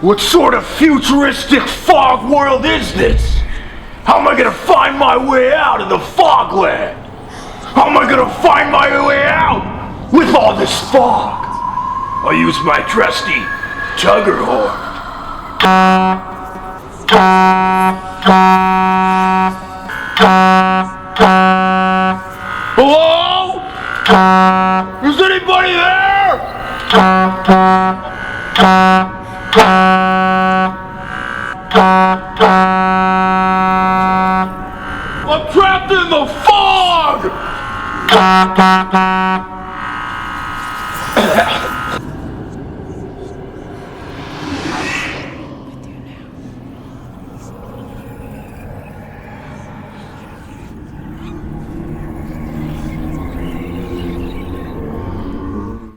What sort of futuristic fog world is this? How am I gonna find my way out of the fogland? How am I gonna find my way out with all this fog? I'll use my trusty Tugger horn. Hello? Is anybody there? I'm trapped in the fog!